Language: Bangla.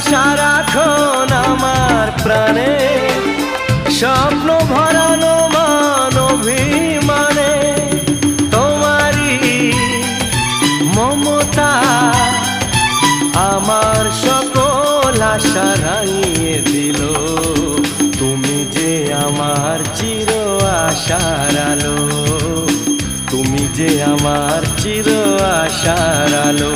সারাক্ষণ আমার প্রাণে, স্বপ্ন ভরানো মান অভিমানে, তোমারই মমতা আমার সকল আশা রাঙিয়ে দিল। তুমি যে আমার চির আশার আলো, তুমি যে আমার চির আশার আলো।